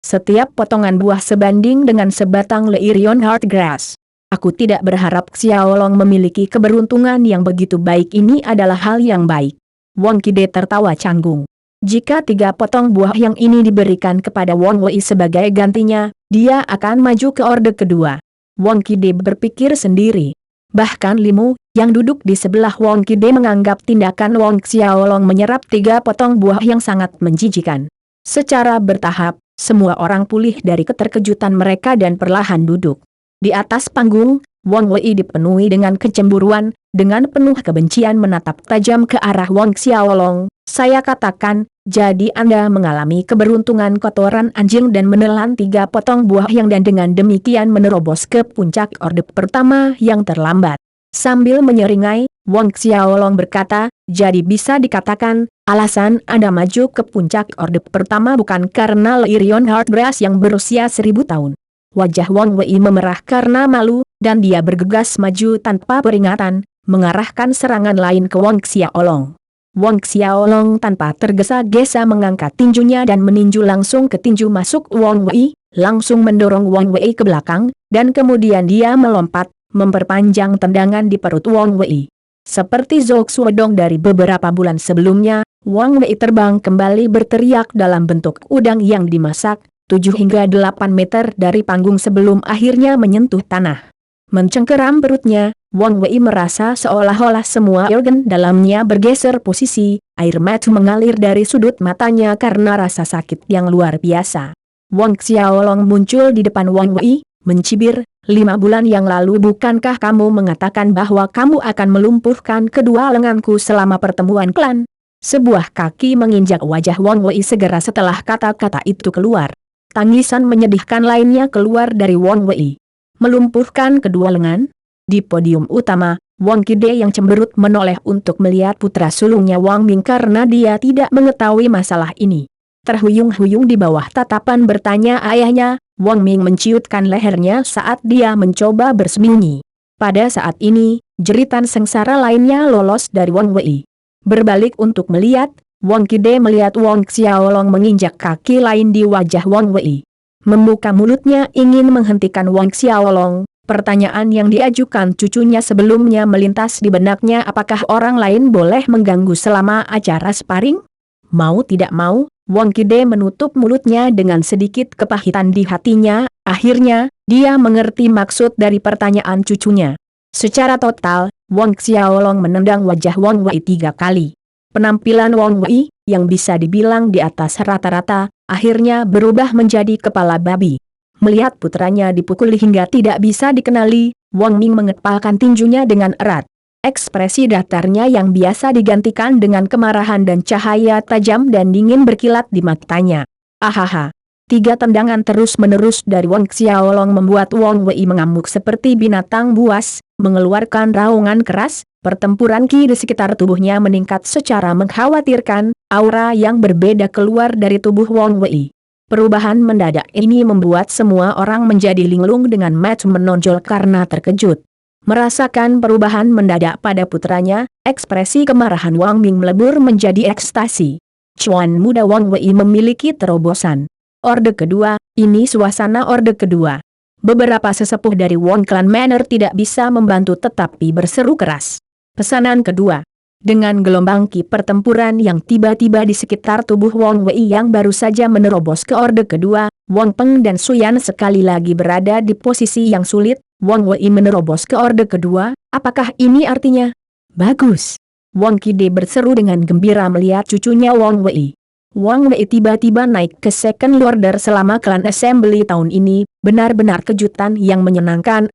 setiap potongan buah sebanding dengan sebatang Leirion Heart Grass. Aku tidak berharap Xiaolong memiliki keberuntungan yang begitu baik, ini adalah hal yang baik. Wang Qide tertawa canggung. Jika 3 potong buah yang ini diberikan kepada Wang Wei sebagai gantinya, dia akan maju ke orde kedua. Wang Qide berpikir sendiri. Bahkan Limu, yang duduk di sebelah Wang Qide menganggap tindakan Wang Xiaolong menyerap 3 potong buah yang sangat menjijikan. Secara bertahap, semua orang pulih dari keterkejutan mereka dan perlahan duduk. Di atas panggung, Wang Wei dipenuhi dengan kecemburuan, dengan penuh kebencian menatap tajam ke arah Wang Xiaolong. "Saya katakan, jadi Anda mengalami keberuntungan kotoran anjing dan menelan 3 potong buah yang dan dengan demikian menerobos ke puncak orde pertama yang terlambat." Sambil menyeringai, Wang Xiaolong berkata, "Jadi bisa dikatakan, alasan Anda maju ke puncak orde pertama bukan karena Leirion Heart Brass yang berusia 1000 tahun. Wajah Wang Wei memerah karena malu, dan dia bergegas maju tanpa peringatan, mengarahkan serangan lain ke Wang Xiaolong. Wang Xiaolong tanpa tergesa-gesa mengangkat tinjunya dan meninju langsung ke tinju masuk Wang Wei, langsung mendorong Wang Wei ke belakang, dan kemudian dia melompat, memperpanjang tendangan di perut Wang Wei. Seperti Zhou Xuedong dari beberapa bulan sebelumnya, Wang Wei terbang kembali berteriak dalam bentuk udang yang dimasak, 7 hingga 8 meter dari panggung sebelum akhirnya menyentuh tanah. Mencengkeram perutnya, Wang Wei merasa seolah-olah semua organ dalamnya bergeser posisi, air mata mengalir dari sudut matanya karena rasa sakit yang luar biasa. Wang Xiaolong muncul di depan Wang Wei, mencibir, 5 bulan yang lalu bukankah kamu mengatakan bahwa kamu akan melumpuhkan kedua lenganku selama pertemuan klan? Sebuah kaki menginjak wajah Wang Wei segera setelah kata-kata itu keluar. Tangisan menyedihkan lainnya keluar dari Wang Wei. Melumpuhkan kedua lengan? Di podium utama, Wang Qide yang cemberut menoleh untuk melihat putra sulungnya Wang Ming karena dia tidak mengetahui masalah ini. Terhuyung-huyung di bawah tatapan bertanya ayahnya, Wang Ming menciutkan lehernya saat dia mencoba bersembunyi. Pada saat ini, jeritan sengsara lainnya lolos dari Wang Wei. Berbalik untuk melihat, Wang Qide melihat Wang Xiaolong menginjak kaki lain di wajah Wang Wei. Membuka mulutnya ingin menghentikan Wang Xiaolong, pertanyaan yang diajukan cucunya sebelumnya melintas di benaknya, apakah orang lain boleh mengganggu selama acara sparring? Mau tidak mau, Wang Qide menutup mulutnya dengan sedikit kepahitan di hatinya, akhirnya, dia mengerti maksud dari pertanyaan cucunya. Secara total, Wang Xiaolong menendang wajah Wang Wei 3 kali. Penampilan Wang Wei, yang bisa dibilang di atas rata-rata, akhirnya berubah menjadi kepala babi. Melihat putranya dipukuli hingga tidak bisa dikenali, Wang Ming mengepalkan tinjunya dengan erat. Ekspresi datarnya yang biasa digantikan dengan kemarahan dan cahaya tajam dan dingin berkilat di matanya. Ahaha. 3 tendangan terus-menerus dari Wang Xiaolong membuat Wang Wei mengamuk seperti binatang buas, mengeluarkan raungan keras, Pertempuran ki di sekitar tubuhnya meningkat secara mengkhawatirkan, aura yang berbeda keluar dari tubuh Wang Wei. Perubahan mendadak ini membuat semua orang menjadi linglung dengan mata menonjol karena terkejut. Merasakan perubahan mendadak pada putranya, ekspresi kemarahan Wang Ming melebur menjadi ekstasi. Cuan muda Wang Wei memiliki terobosan. Orde kedua, ini suasana orde kedua. Beberapa sesepuh dari Wang Clan Manor tidak bisa membantu tetapi berseru keras. Pesanan kedua. Dengan gelombang ki pertempuran yang tiba-tiba di sekitar tubuh Wang Wei yang baru saja menerobos ke orde kedua, Wang Peng dan Suyan sekali lagi berada di posisi yang sulit. Wang Wei menerobos ke orde kedua, apakah ini artinya? Bagus. Wang Kide berseru dengan gembira melihat cucunya Wang Wei. Wang Wei tiba-tiba naik ke second order selama Clan Assembly tahun ini, benar-benar kejutan yang menyenangkan.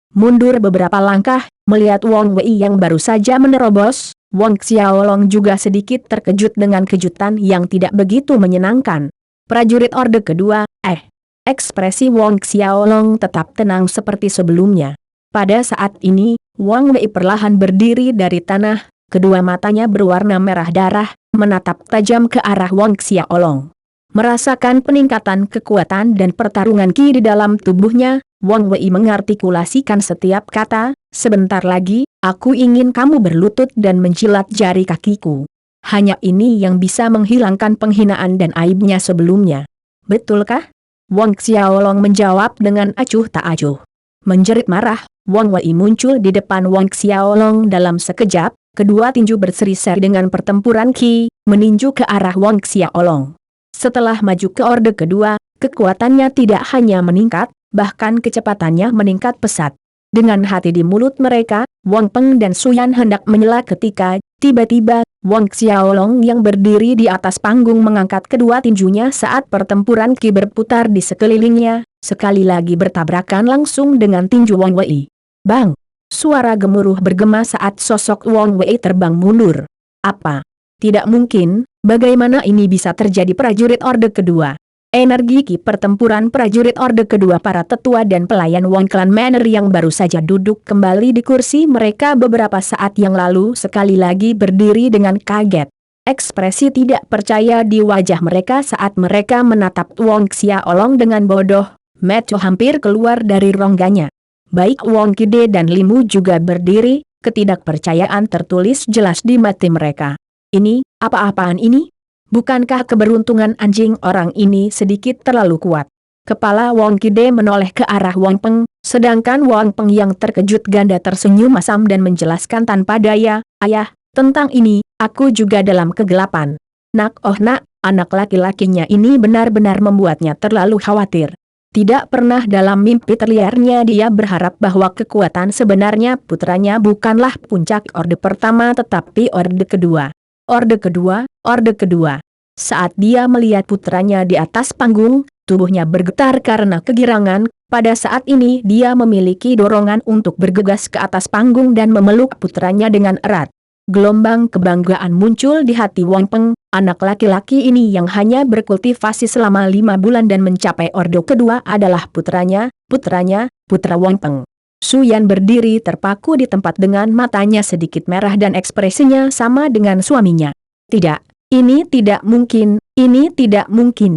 Mundur beberapa langkah, melihat Wang Wei yang baru saja menerobos, Wang Xiaolong juga sedikit terkejut dengan kejutan yang tidak begitu menyenangkan. Prajurit orde kedua, ekspresi Wang Xiaolong tetap tenang seperti sebelumnya. Pada saat ini, Wang Wei perlahan berdiri dari tanah, kedua matanya berwarna merah darah, menatap tajam ke arah Wang Xiaolong. Merasakan peningkatan kekuatan dan pertarungan ki di dalam tubuhnya, Wang Wei mengartikulasikan setiap kata, sebentar lagi, aku ingin kamu berlutut dan menjilat jari kakiku. Hanya ini yang bisa menghilangkan penghinaan dan aibnya sebelumnya. Betulkah? Wang Xiaolong menjawab dengan acuh tak acuh. Menjerit marah, Wang Wei muncul di depan Wang Xiaolong dalam sekejap, kedua tinju berseri-seri dengan pertempuran ki, meninju ke arah Wang Xiaolong. Setelah maju ke orde kedua, kekuatannya tidak hanya meningkat, bahkan kecepatannya meningkat pesat. Dengan hati di mulut mereka, Wang Peng dan Suyan hendak menyela ketika, tiba-tiba, Wang Xiaolong yang berdiri di atas panggung mengangkat kedua tinjunya saat pertempuran ki berputar di sekelilingnya, sekali lagi bertabrakan langsung dengan tinju Wang Wei. Bang! Suara gemuruh bergema saat sosok Wang Wei terbang mundur. Apa? Tidak mungkin, bagaimana ini bisa terjadi prajurit orde kedua? Energi ki pertempuran prajurit orde kedua para tetua dan pelayan Wang Clan Manor yang baru saja duduk kembali di kursi mereka beberapa saat yang lalu sekali lagi berdiri dengan kaget. Ekspresi tidak percaya di wajah mereka saat mereka menatap Wang Xiaolong dengan bodoh, mata hampir keluar dari rongganya. Baik Wang Kide dan Limu juga berdiri, ketidakpercayaan tertulis jelas di mata mereka. Ini, apa-apaan ini? Bukankah keberuntungan anjing orang ini sedikit terlalu kuat? Kepala Wang Kide menoleh ke arah Wang Peng, sedangkan Wang Peng yang terkejut ganda tersenyum masam dan menjelaskan tanpa daya, ayah, tentang ini, aku juga dalam kegelapan. Nak, anak laki-lakinya ini benar-benar membuatnya terlalu khawatir. Tidak pernah dalam mimpi terliarnya dia berharap bahwa kekuatan sebenarnya putranya bukanlah puncak orde pertama tetapi orde kedua. Orde kedua. Saat dia melihat putranya di atas panggung, tubuhnya bergetar karena kegirangan, pada saat ini dia memiliki dorongan untuk bergegas ke atas panggung dan memeluk putranya dengan erat. Gelombang kebanggaan muncul di hati Wang Peng, anak laki-laki ini yang hanya berkultivasi selama 5 bulan dan mencapai orde kedua adalah putra Wang Peng. Suyan berdiri terpaku di tempat dengan matanya sedikit merah dan ekspresinya sama dengan suaminya. Tidak, ini tidak mungkin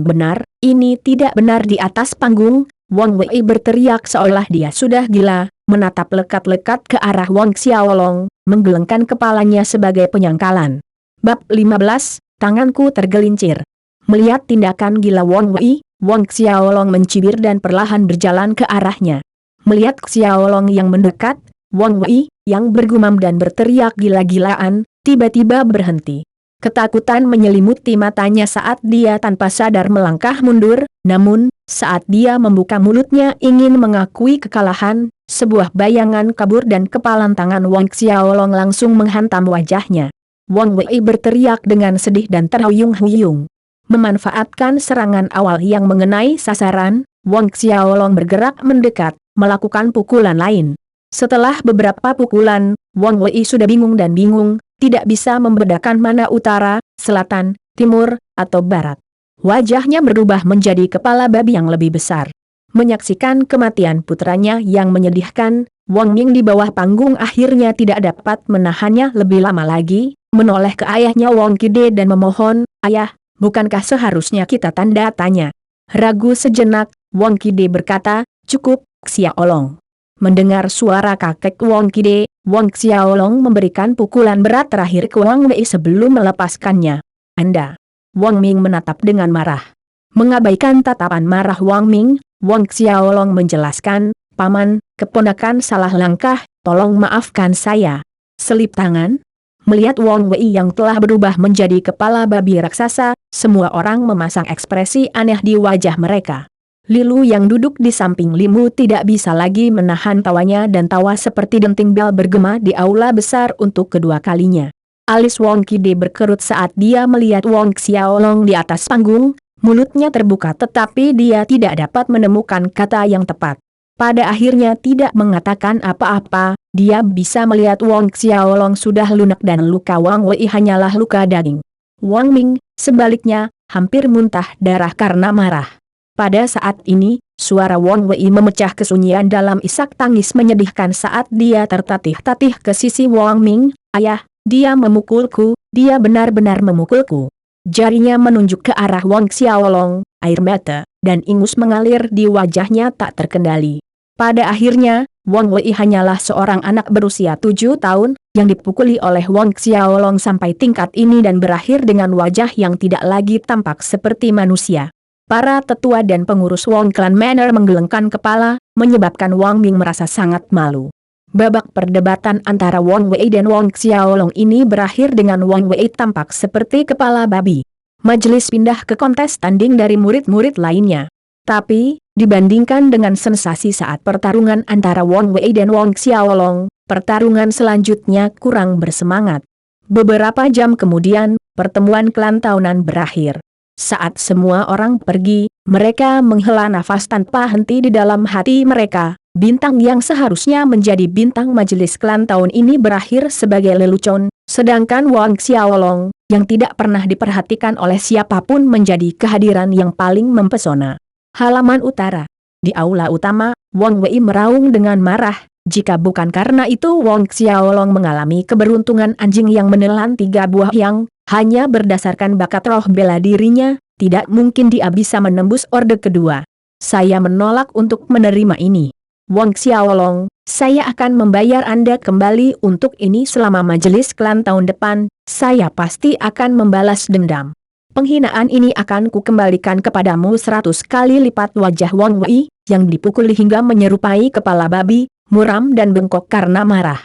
benar, ini tidak benar di atas panggung, Wang Wei berteriak seolah dia sudah gila, menatap lekat-lekat ke arah Wang Xiaolong, menggelengkan kepalanya sebagai penyangkalan. Bab 15, tanganku tergelincir. Melihat tindakan gila Wang Wei, Wang Xiaolong mencibir dan perlahan berjalan ke arahnya. Melihat Xiaolong yang mendekat, Wang Wei, yang bergumam dan berteriak gila-gilaan, tiba-tiba berhenti. Ketakutan menyelimuti matanya saat dia tanpa sadar melangkah mundur, namun, saat dia membuka mulutnya ingin mengakui kekalahan, sebuah bayangan kabur dan kepalan tangan Wang Xiaolong langsung menghantam wajahnya. Wang Wei berteriak dengan sedih dan terhuyung-huyung. Memanfaatkan serangan awal yang mengenai sasaran, Wang Xiaolong bergerak mendekat, melakukan pukulan lain. Setelah beberapa pukulan, Wang Wei sudah bingung, tidak bisa membedakan mana utara, selatan, timur, atau barat. Wajahnya berubah menjadi kepala babi yang lebih besar. Menyaksikan kematian putranya yang menyedihkan, Wang Ming di bawah panggung akhirnya tidak dapat menahannya lebih lama lagi, menoleh ke ayahnya Wang Kide dan memohon, "Ayah, bukankah seharusnya kita?" tanda tanya. Ragu sejenak, Wang Kide berkata, "Cukup, Xiaolong." Mendengar suara kakek Wang Kide, Wang Xiaolong memberikan pukulan berat terakhir ke Wang Wei sebelum melepaskannya. "Anda?" Wang Ming menatap dengan marah. Mengabaikan tatapan marah Wang Ming, Wang Xiaolong menjelaskan, "Paman, keponakan salah langkah, tolong maafkan saya." Selip tangan. Melihat Wang Wei yang telah berubah menjadi kepala babi raksasa, semua orang memasang ekspresi aneh di wajah mereka. Lilu yang duduk di samping Limu tidak bisa lagi menahan tawanya dan tawa seperti denting bel bergema di aula besar untuk kedua kalinya. Alis Wang Kide berkerut saat dia melihat Wang Xiaolong di atas panggung, mulutnya terbuka tetapi dia tidak dapat menemukan kata yang tepat. Pada akhirnya tidak mengatakan apa-apa, dia bisa melihat Wang Xiaolong sudah lunak dan luka Wang Wei hanyalah luka daging. Wang Ming, sebaliknya, hampir muntah darah karena marah. Pada saat ini, suara Wang Wei memecah kesunyian dalam isak tangis menyedihkan saat dia tertatih-tatih ke sisi Wang Ming, "Ayah, dia memukulku, dia benar-benar memukulku." Jarinya menunjuk ke arah Wang Xiaolong, air mata dan ingus mengalir di wajahnya tak terkendali. Pada akhirnya, Wang Wei hanyalah seorang anak berusia 7 tahun, yang dipukuli oleh Wang Xiaolong sampai tingkat ini dan berakhir dengan wajah yang tidak lagi tampak seperti manusia. Para tetua dan pengurus Wong Clan Manor menggelengkan kepala, menyebabkan Wang Ming merasa sangat malu. Babak perdebatan antara Wang Wei dan Wang Xiaolong ini berakhir dengan Wang Wei tampak seperti kepala babi. Majelis pindah ke kontes tanding dari murid-murid lainnya. Tapi, dibandingkan dengan sensasi saat pertarungan antara Wang Wei dan Wang Xiaolong, pertarungan selanjutnya kurang bersemangat. Beberapa jam kemudian, pertemuan klan tahunan berakhir. Saat semua orang pergi, mereka menghela nafas tanpa henti di dalam hati mereka. Bintang yang seharusnya menjadi bintang majelis klan tahun ini berakhir sebagai lelucon, sedangkan Wang Xiaolong, yang tidak pernah diperhatikan oleh siapapun menjadi kehadiran yang paling mempesona. Halaman utara. Di aula utama, Wang Wei meraung dengan marah, jika bukan karena itu Wang Xiaolong mengalami keberuntungan anjing yang menelan 3 buah yang, hanya berdasarkan bakat roh bela dirinya, tidak mungkin dia bisa menembus orde kedua. Saya menolak untuk menerima ini. Wang Xiaolong, saya akan membayar Anda kembali untuk ini selama majelis klan tahun depan, saya pasti akan membalas dendam. Penghinaan ini akan kukembalikan kepadamu 100 kali lipat. Wajah Wang Wei, yang dipukuli hingga menyerupai kepala babi, muram dan bengkok karena marah.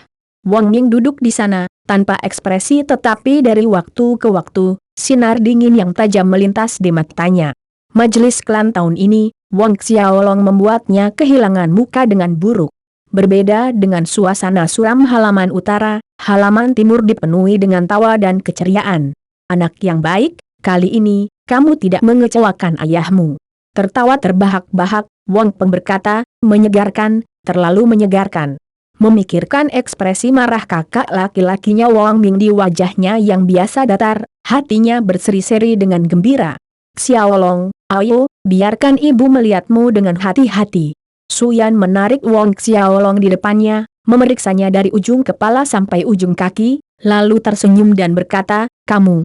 Wang Ming duduk di sana, tanpa ekspresi tetapi dari waktu ke waktu, sinar dingin yang tajam melintas di matanya. Majelis klan tahun ini, Wang Xiaolong membuatnya kehilangan muka dengan buruk. Berbeda dengan suasana suram halaman utara, halaman timur dipenuhi dengan tawa dan keceriaan. "Anak yang baik, kali ini, kamu tidak mengecewakan ayahmu." Tertawa terbahak-bahak, Wang Peng berkata, "Menyegarkan, terlalu menyegarkan." Memikirkan ekspresi marah kakak laki-lakinya Wang Ming di wajahnya yang biasa datar, hatinya berseri-seri dengan gembira. "Xiaolong, ayo, biarkan ibu melihatmu dengan hati-hati." Suyan menarik Wang Xiaolong di depannya, memeriksanya dari ujung kepala sampai ujung kaki, lalu tersenyum dan berkata, "Kamu,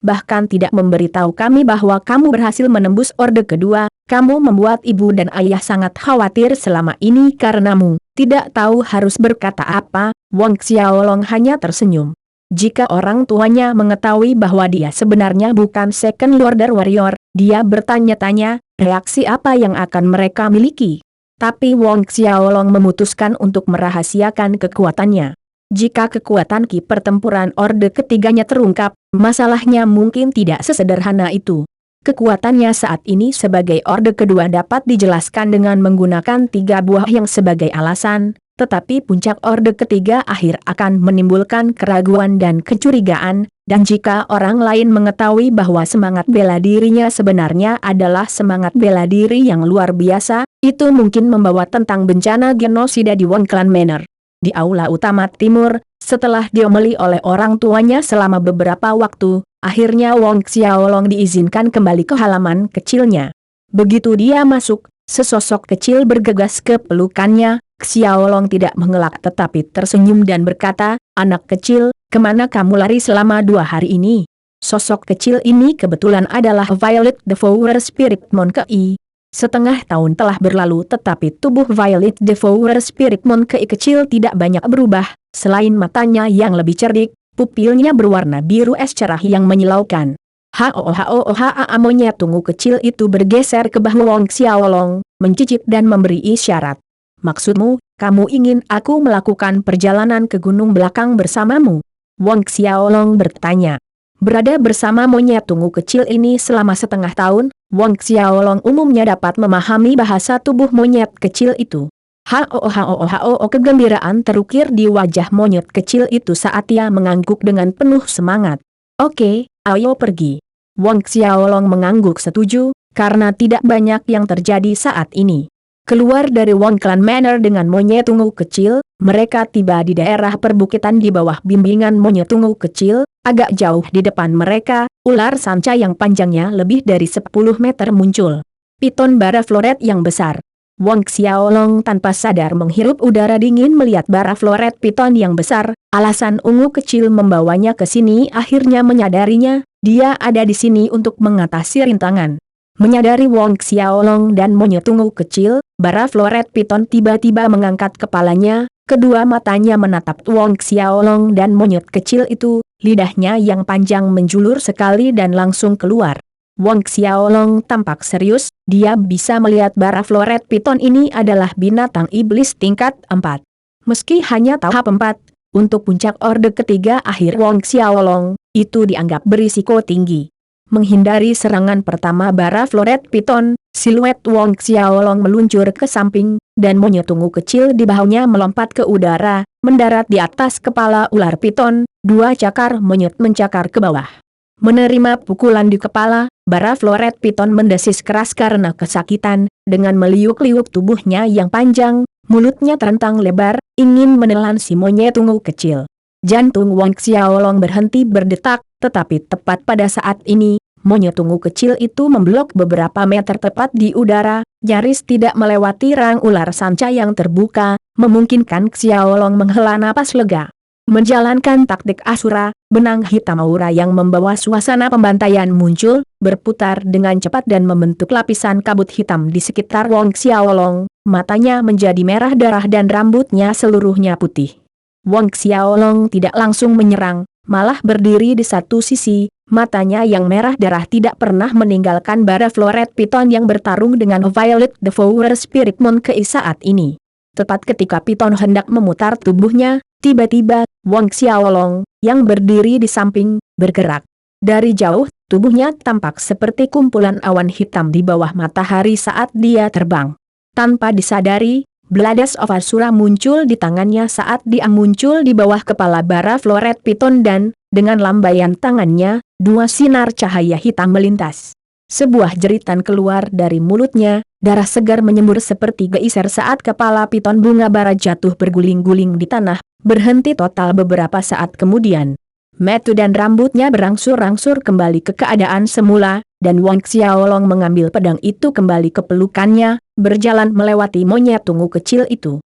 bahkan tidak memberitahu kami bahwa kamu berhasil menembus orde kedua, kamu membuat ibu dan ayah sangat khawatir selama ini karenamu." Tidak tahu harus berkata apa, Wang Xiaolong hanya tersenyum. Jika orang tuanya mengetahui bahwa dia sebenarnya bukan second order warrior, dia bertanya-tanya, reaksi apa yang akan mereka miliki. Tapi Wang Xiaolong memutuskan untuk merahasiakan kekuatannya. Jika kekuatan ki pertempuran orde ketiganya terungkap, masalahnya mungkin tidak sesederhana itu. Kekuatannya saat ini sebagai orde kedua dapat dijelaskan dengan menggunakan 3 buah yang sebagai alasan, tetapi puncak orde ketiga akhir akan menimbulkan keraguan dan kecurigaan, dan jika orang lain mengetahui bahwa semangat bela dirinya sebenarnya adalah semangat bela diri yang luar biasa, itu mungkin membawa tentang bencana genosida di Wong Clan Manor. Di aula utama timur, setelah diomeli oleh orang tuanya selama beberapa waktu, akhirnya Wang Xiaolong diizinkan kembali ke halaman kecilnya. Begitu dia masuk, Sesosok kecil bergegas ke pelukannya. Xiaolong tidak mengelak tetapi tersenyum dan berkata, "Anak kecil, kemana kamu lari selama 2 hari ini?" Sosok kecil ini kebetulan adalah Violet Devourer Spirit Monkey. Setengah tahun telah berlalu tetapi tubuh Violet Devourer Spirit Monkey kecil tidak banyak berubah, selain matanya yang lebih cerdik, pupilnya berwarna biru es cerah yang menyilaukan. Monyet tungu kecil itu bergeser ke bahu Wong Xiaolong, mencicip dan memberi isyarat. "Maksudmu, kamu ingin aku melakukan perjalanan ke gunung belakang bersamamu?" Wong Xiaolong bertanya. Berada bersama monyet tungu kecil ini selama setengah tahun, Wong Xiaolong umumnya dapat memahami bahasa tubuh monyet kecil itu. Kegembiraan terukir di wajah monyet kecil itu saat ia mengangguk dengan penuh semangat. "Oke, ayo pergi." Wong Xiaolong mengangguk setuju, karena tidak banyak yang terjadi saat ini. Keluar dari Wong Clan Manor dengan monyet tungu kecil, mereka tiba di daerah perbukitan di bawah bimbingan monyet tungu kecil. Agak jauh di depan mereka, ular sanca yang panjangnya lebih dari 10 meter muncul. Piton bara floret yang besar. Wong Xiaolong tanpa sadar menghirup udara dingin melihat bara floret piton yang besar. Alasan ungu kecil membawanya ke sini akhirnya menyadarinya, dia ada di sini untuk mengatasi rintangan. Menyadari Wong Xiaolong dan monyet tungu kecil, bara floret piton tiba-tiba mengangkat kepalanya, kedua matanya menatap Wong Xiaolong dan monyet kecil itu, lidahnya yang panjang menjulur sekali dan langsung keluar. Wong Xiaolong tampak serius, dia bisa melihat bara floret piton ini adalah binatang iblis tingkat 4. Meski hanya tahap 4, untuk puncak orde ketiga akhir Wong Xiaolong, itu dianggap berisiko tinggi. Menghindari serangan pertama bara floret piton, siluet Wong Xiaolong meluncur ke samping, dan monyet tungu kecil di bahunya melompat ke udara, mendarat di atas kepala ular piton, dua cakar monyet mencakar ke bawah. Menerima pukulan di kepala, bara floret piton mendesis keras karena kesakitan, dengan meliuk-liuk tubuhnya yang panjang, mulutnya terentang lebar, ingin menelan si monyet tungu kecil. Jantung Wong Xiaolong berhenti berdetak, tetapi tepat pada saat ini, monyet tungu kecil itu memblok beberapa meter tepat di udara, nyaris tidak melewati rang ular sanca yang terbuka, memungkinkan Xiaolong menghela napas lega. Menjalankan taktik Asura, benang hitam aura yang membawa suasana pembantaian muncul, berputar dengan cepat dan membentuk lapisan kabut hitam di sekitar Wong Xiaolong, matanya menjadi merah darah dan rambutnya seluruhnya putih. Wong Xiaolong tidak langsung menyerang, malah berdiri di satu sisi, matanya yang merah darah tidak pernah meninggalkan bara floret piton yang bertarung dengan Violet Devourer Spirit Monkey saat ini. Tepat ketika piton hendak memutar tubuhnya, tiba-tiba, Wong Xiaolong, yang berdiri di samping, bergerak. Dari jauh, tubuhnya tampak seperti kumpulan awan hitam di bawah matahari saat dia terbang. Tanpa disadari, Blades of Asura muncul di tangannya saat dia muncul di bawah kepala bara floret piton dan, dengan lambaian tangannya, dua sinar cahaya hitam melintas. Sebuah jeritan keluar dari mulutnya, darah segar menyembur seperti geiser saat kepala piton bunga bara jatuh berguling-guling di tanah, berhenti total beberapa saat kemudian. Metu dan rambutnya berangsur-angsur kembali ke keadaan semula, dan Wong Xiaolong mengambil pedang itu kembali ke pelukannya, berjalan melewati monyet tungu kecil itu.